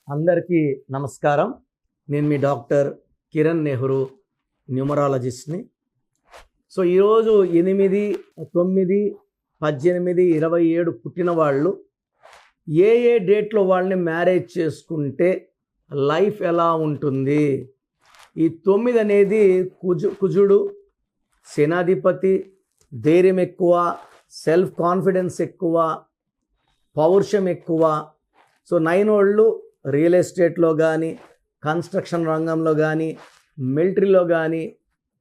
అందరికీ నమస్కారం. నేను మీ డాక్టర్ కిరణ్ నెహ్రూ, న్యూమరాలజిస్ట్ని. సో ఈరోజు 8, 9, 18, 27 పుట్టిన వాళ్ళు ఏ డేట్లో వాళ్ళని మ్యారేజ్ చేసుకుంటే లైఫ్ ఎలా ఉంటుంది? ఈ 9 అనేది కుజుడు, సేనాధిపతి, ధైర్యం ఎక్కువ, సెల్ఫ్ కాన్ఫిడెన్స్ ఎక్కువ, పౌరుషం ఎక్కువ. సో 9 వాళ్ళు రియల్ ఎస్టేట్లో కానీ, కన్స్ట్రక్షన్ రంగంలో కానీ, మిలిటరీలో కానీ,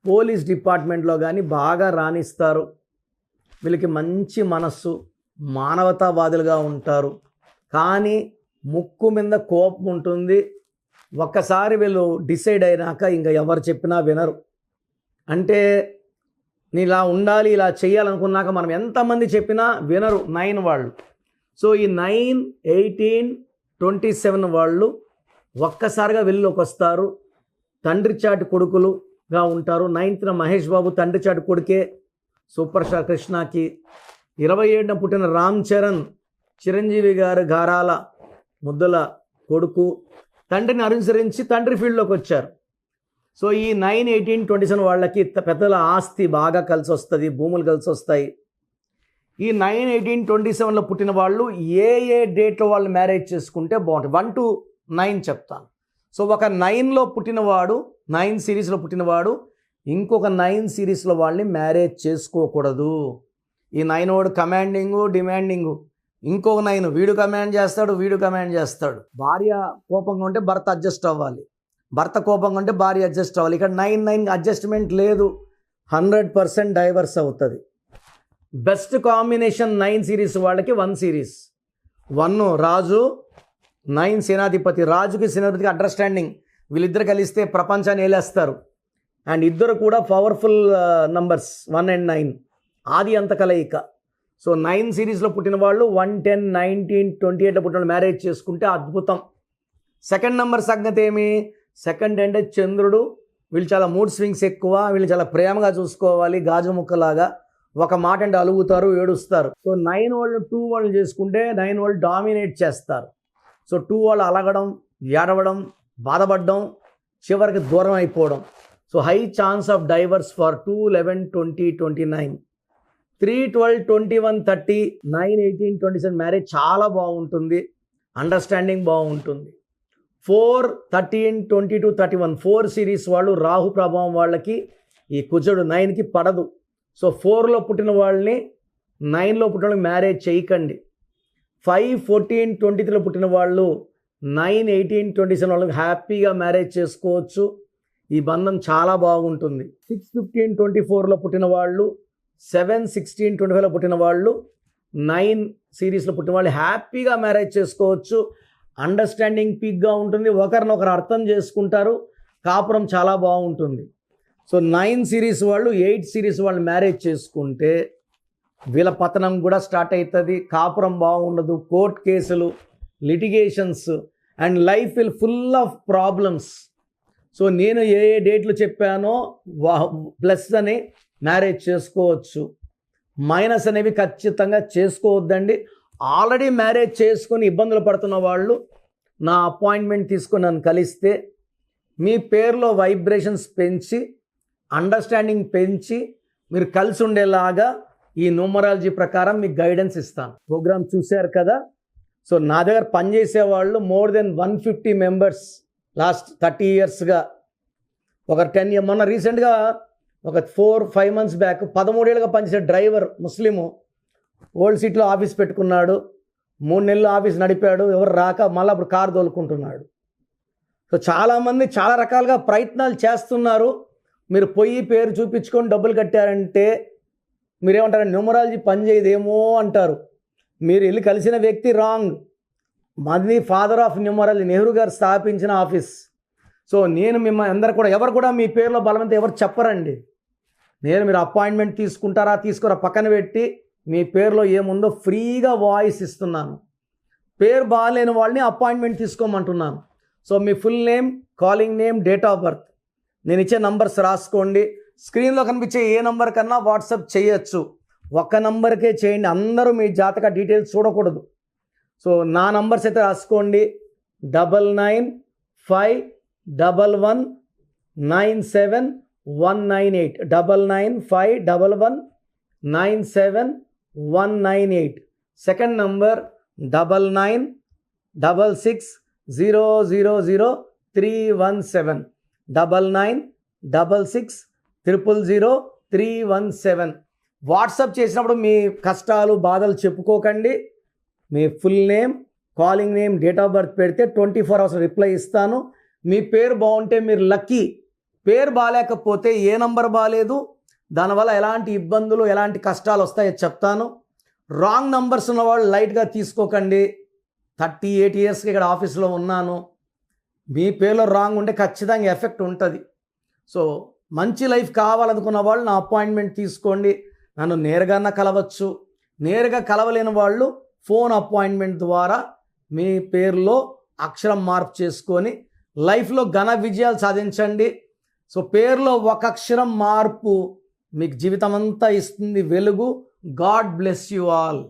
పోలీస్ డిపార్ట్మెంట్లో కానీ బాగా రాణిస్తారు. వీళ్ళకి మంచి మనస్సు, మానవతావాదులుగా ఉంటారు. కానీ ముక్కు మీద కోపం ఉంటుంది. ఒక్కసారి వీళ్ళు డిసైడ్ అయినాక ఇంకా ఎవరు చెప్పినా వినరు. అంటే నేను ఇలా ఉండాలి, ఇలా చేయాలనుకున్నాక మనం ఎంతమంది చెప్పినా వినరు 9 వాళ్ళు. సో ఈ 9, 18, 27 వాళ్ళు ఒక్కసారిగా వెళ్ళిలోకి వస్తారు. తండ్రి చాటి కొడుకులుగా ఉంటారు. 9th మహేష్ బాబు తండ్రి చాటి కొడుకే, సూపర్ స్టార్ కృష్ణకి. 27న పుట్టిన రామ్ చరణ్ చిరంజీవి గారు గారాల ముద్దుల కొడుకు. తండ్రిని అనుసరించి తండ్రి ఫీల్డ్లోకి వచ్చారు. సో ఈ 9, 18, 27 వాళ్ళకి పెద్దల ఆస్తి బాగా కలిసి వస్తుంది, భూములు కలిసి వస్తాయి. ఈ 9, 18, 27లో పుట్టిన వాళ్ళు ఏ డేట్లో వాళ్ళు మ్యారేజ్ చేసుకుంటే బాగుంటుంది? 1 to 9 చెప్తాను. సో ఒక 9లో పుట్టినవాడు, 9 సిరీస్లో పుట్టినవాడు ఇంకొక 9 సిరీస్లో వాళ్ళని మ్యారేజ్ చేసుకోకూడదు. ఈ 9 వాడు కమాండింగు, డిమాండింగు. ఇంకొక 9 వీడు కమాండ్ చేస్తాడు, వీడు కమాండ్ చేస్తాడు. భార్య కోపంగా ఉంటే భర్త అడ్జస్ట్ అవ్వాలి, భర్త కోపంగా ఉంటే భార్య అడ్జస్ట్ అవ్వాలి. ఇక్కడ 9 అడ్జస్ట్మెంట్ లేదు, 100% డైవర్స్ అవుతుంది. బెస్ట్ కాంబినేషన్ 9 సిరీస్ వాళ్ళకి 1 సిరీస్. 1 రాజు, 9 సేనాధిపతి. రాజుకి సేనాధిపతికి అండర్స్టాండింగ్, వీళ్ళిద్దరు కలిస్తే ప్రపంచాన్ని ఏలేస్తారు. అండ్ ఇద్దరు కూడా పవర్ఫుల్ నంబర్స్ 1 and 9, ఆది అంత కలయిక. సో 9 సిరీస్లో పుట్టిన వాళ్ళు 1, 10, 19, 28లో పుట్టిన వాళ్ళు మ్యారేజ్ చేసుకుంటే అద్భుతం. సెకండ్ నెంబర్ సంగతి ఏమి? సెకండ్ అంటే చంద్రుడు. వీళ్ళు చాలా మూడ్ స్వింగ్స్ ఎక్కువ, వీళ్ళు చాలా ప్రేమగా చూసుకోవాలి, గాజు ముక్కలాగా. ఒక మాట అంటే అలుగుతారు, ఏడుస్తారు. సో 9 వాళ్ళు 2 వాళ్ళు చేసుకుంటే 9 వాళ్ళు డామినేట్ చేస్తారు. సో 2 వాళ్ళు అలగడం, ఏడవడం, బాధపడడం, చివరికి దూరం అయిపోవడం. So high chance of divorce for 2, 11, 20, 29. 3, 12, 21, 30, 9, 18, 27 marriage చాలా బాగుంటుంది, అండర్స్టాండింగ్ బాగుంటుంది. 4, 13, 22, 31 4 సిరీస్ వాళ్ళు రాహు ప్రభావం వాళ్ళకి ఈ కుజుడు 9కి పడదు. సో 4లో పుట్టిన వాళ్ళని 9లో పుట్టిన వాళ్ళని మ్యారేజ్ చేయకండి. 5, 14, 23లో పుట్టిన వాళ్ళు 9, 18, 27 వాళ్ళకి హ్యాపీగా మ్యారేజ్ చేసుకోవచ్చు. ఈ బంధం చాలా బాగుంటుంది. 6, 15, 24లో పుట్టిన వాళ్ళు, 7, 16, 25లో పుట్టిన వాళ్ళు, 9 సిరీస్లో పుట్టిన వాళ్ళు హ్యాపీగా మ్యారేజ్ చేసుకోవచ్చు. అండర్స్టాండింగ్ పీక్గా ఉంటుంది, ఒకరినొకరు అర్థం చేసుకుంటారు, కాపురం చాలా బాగుంటుంది. సో 9 సిరీస్ వాళ్ళు 8 సిరీస్ వాళ్ళు మ్యారేజ్ చేసుకుంటే వీళ్ళ పతనం కూడా స్టార్ట్ అవుతుంది, కాపురం బాగుండదు, కోర్ట్ కేసులు, litigations and life will full of problems. So నేను ఏ డేట్లు చెప్పానో ప్లస్ అని మ్యారేజ్ చేసుకోవచ్చు, మైనస్ అనేవి ఖచ్చితంగా చేసుకోవద్దండి. ఆల్రెడీ మ్యారేజ్ చేసుకొని ఇబ్బందులు పడుతున్న వాళ్ళు నా అపాయింట్మెంట్ తీసుకొని నన్ను కలిస్తే మీ పేరులో వైబ్రేషన్స్ పెంచి, అండర్స్టాండింగ్ పెంచి మీరు కలిసి ఉండేలాగా ఈ న్యూమరాలజీ ప్రకారం మీకు గైడెన్స్ ఇస్తాను. ప్రోగ్రామ్ చూశారు కదా. సో నా దగ్గర పనిచేసే వాళ్ళు మోర్ దెన్ 150 మెంబర్స్ లాస్ట్ 30 yearsగా. ఒక 10 years మొన్న రీసెంట్గా ఒక 4-5 months బ్యాక్ 13 ఏళ్ళుగా పనిచేసే డ్రైవర్ ముస్లిము ఓల్డ్ సిటీలో ఆఫీస్ పెట్టుకున్నాడు. 3 నెలలు ఆఫీస్ నడిపాడు, ఎవరు రాక మళ్ళీ అప్పుడు కారు తోలుకుంటున్నాడు. సో చాలామంది చాలా రకాలుగా ప్రయత్నాలు చేస్తున్నారు. మీరు పోయి పేరు చూపించుకొని డబ్బులు కట్టారంటే మీరేమంటారు? న్యూమరాలజీ పనిచేయదేమో అంటారు. మీరు వెళ్ళి కలిసిన వ్యక్తి రాంగ్. మాది ఫాదర్ ఆఫ్ న్యూమరాలజీ, నెహ్రూ గారు స్థాపించిన ఆఫీస్. సో నేను మిమ్మల్ని అందరు కూడా, ఎవరు కూడా మీ పేరులో బలవంతం ఎవరు చెప్పరండి. మీరు అపాయింట్మెంట్ తీసుకుంటారా తీసుకోరా పక్కన పెట్టి మీ పేరులో ఏముందో ఫ్రీగా వాయిస్ ఇస్తున్నాను. పేరు బాగాలేని వాళ్ళని అపాయింట్మెంట్ తీసుకోమంటున్నాను. సో మీ full name, calling name, date of birth, నేను ఇచ్చే నంబర్స్ రాసుకోండి. స్క్రీన్లో కనిపించే ఏ నంబర్ కన్నా వాట్సాప్ చేయొచ్చు. ఒక్క నంబర్కే చేయండి, అందరూ మీ జాతక డీటెయిల్స్ చూడకూడదు. సో నా నంబర్స్ అయితే రాసుకోండి. 9951197198 9951197198. Second number 9966000317 9966000317. వాట్సాప్ చేసినప్పుడు మీ కష్టాలు బాధలు చెప్పుకోకండి. మీ full name, calling name, date of birth పెడితే 24 hours రిప్లై ఇస్తాను. మీ పేరు బాగుంటే మీరు లక్కీ. పేరు బాగాలేకపోతే ఏ నంబర్ బాగాలేదు, దానివల్ల ఎలాంటి ఇబ్బందులు ఎలాంటి కష్టాలు వస్తాయో చెప్తాను. రాంగ్ నంబర్స్ ఉన్నవాళ్ళు లైట్గా తీసుకోకండి. 38 yearsకి ఇక్కడ ఆఫీస్లో ఉన్నాను. మీ పేరులో రాంగ్ ఉంటే ఖచ్చితంగా ఎఫెక్ట్ ఉంటుంది. సో మంచి లైఫ్ కావాలనుకున్న వాళ్ళు నా అపాయింట్మెంట్ తీసుకోండి. నన్ను నేరుగా కలవచ్చు. నేరుగా కలవలేని వాళ్ళు ఫోన్ అపాయింట్మెంట్ ద్వారా మీ పేరులో అక్షరం మార్పు చేసుకొని లైఫ్లో ఘన విజయాలు సాధించండి. సో పేరులో ఒక అక్షరం మార్పు మీకు జీవితం అంతా ఇస్తుంది వెలుగు. God bless you all.